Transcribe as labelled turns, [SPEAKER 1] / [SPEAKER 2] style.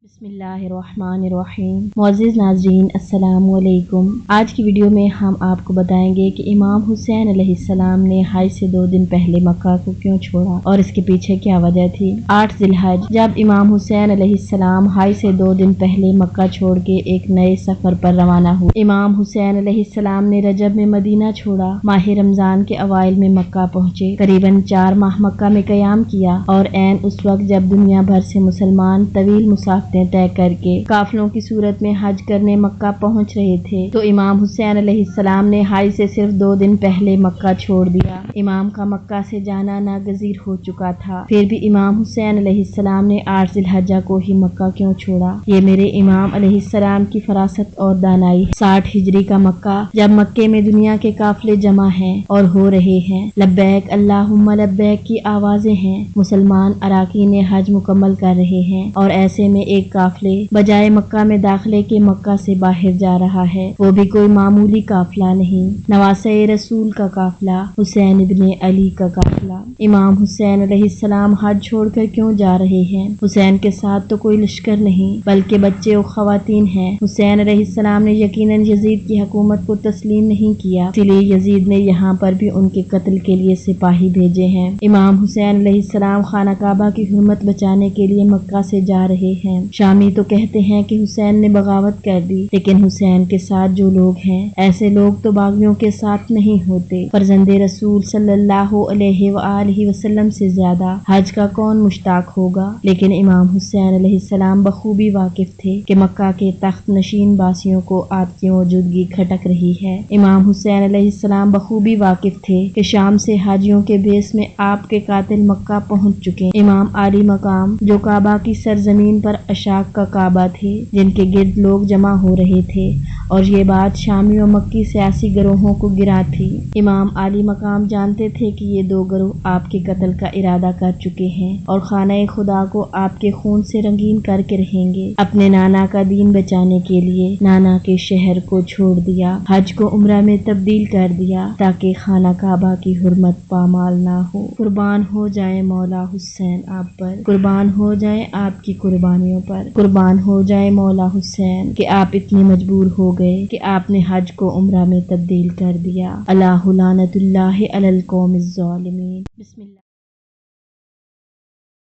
[SPEAKER 1] بسم اللہ الرحمن الرحیم۔ معزز ناظرین السلام علیکم۔ آج کی ویڈیو میں ہم آپ کو بتائیں گے کہ امام حسین علیہ السلام نے حج سے 2 دن پہلے مکہ کو کیوں چھوڑا اور اس کے پیچھے کیا وجہ تھی۔ 8 ذی الحج جب امام حسین علیہ السلام حج سے 2 دن پہلے مکہ چھوڑ کے ایک نئے سفر پر روانہ ہوئے۔ امام حسین علیہ السلام نے رجب میں مدینہ چھوڑا، ماہ رمضان کے اوائل میں مکہ پہنچے، قریباً 4 ماہ مکہ میں قیام کیا اور عین اس وقت جب دنیا بھر سے مسلمان طویل مسافتیں طے کر کے قافلوں کی صورت میں حج کرنے مکہ پہنچ رہے تھے تو امام حسین علیہ السلام نے حج سے صرف 2 دن پہلے مکہ چھوڑ دیا۔ امام کا مکہ سے جانا ناگزیر ہو چکا تھا، پھر بھی امام حسین علیہ السلام نے 8 ذی الحجہ کو ہی مکہ کیوں چھوڑا؟ یہ میرے امام علیہ السلام کی فراست اور دانائی ہے۔ 60 ہجری کا مکہ، جب مکے میں دنیا کے قافلے جمع ہیں اور ہو رہے ہیں، لبیک اللہم لبیک کی آوازیں ہیں، مسلمان اراکین حج مکمل کر رہے ہیں اور ایسے میں ایک قافلے بجائے مکہ میں داخلے کے مکہ سے باہر جا رہا ہے، وہ بھی کوئی معمولی قافلہ نہیں، نواسۂ رسول کا قافلہ، حسین ابن علی کا قافلہ۔ امام حسین علیہ السلام حج چھوڑ کر کیوں جا رہے ہیں؟ حسین کے ساتھ تو کوئی لشکر نہیں بلکہ بچے و خواتین ہیں۔ حسین علیہ السلام نے یقیناً یزید کی حکومت کو تسلیم نہیں کیا، اسی لیے یزید نے یہاں پر بھی ان کے قتل کے لیے سپاہی بھیجے ہیں۔ امام حسین علیہ السلام خانہ کعبہ کی حرمت بچانے کے لیے مکہ سے جا رہے ہیں۔ شامی تو کہتے ہیں کہ حسین نے بغاوت کر دی، لیکن حسین کے ساتھ جو لوگ ہیں، ایسے لوگ تو باغیوں کے ساتھ نہیں ہوتے۔ فرزند رسول صلی اللہ علیہ وآلہ وسلم سے زیادہ حج کا کون مشتاق ہوگا؟ لیکن امام حسین علیہ السلام بخوبی واقف تھے کہ مکہ کے تخت نشین باسیوں کو آپ کی موجودگی کھٹک رہی ہے۔ امام حسین علیہ السلام بخوبی واقف تھے کہ شام سے حاجیوں کے بیس میں آپ کے قاتل مکہ پہنچ چکے۔ امام عالی مقام جو کعبہ کی سرزمین پر عشاق کا کعبہ تھے، جن کے گرد لوگ جمع ہو رہے تھے، اور یہ بات شامی و مکی سیاسی گروہوں کو گرا تھی۔ امام عالی مقام جانتے تھے کہ یہ 2 گروہ آپ کے قتل کا ارادہ کر چکے ہیں اور خانہ خدا کو آپ کے خون سے رنگین کر کے رہیں گے۔ اپنے نانا کا دین بچانے کے لیے نانا کے شہر کو چھوڑ دیا، حج کو عمرہ میں تبدیل کر دیا تاکہ خانہ کعبہ کی حرمت پامال نہ ہو۔ قربان ہو جائے مولا حسین آپ پر، قربان ہو جائیں آپ کی قربانیوں پر، قربان ہو جائے مولا حسین کہ آپ اتنے مجبور ہو گئے کہ آپ نے حج کو عمرہ میں تبدیل کر دیا۔ اللہ لعنت اللہ علی القوم الظالمین۔ بسم اللہ۔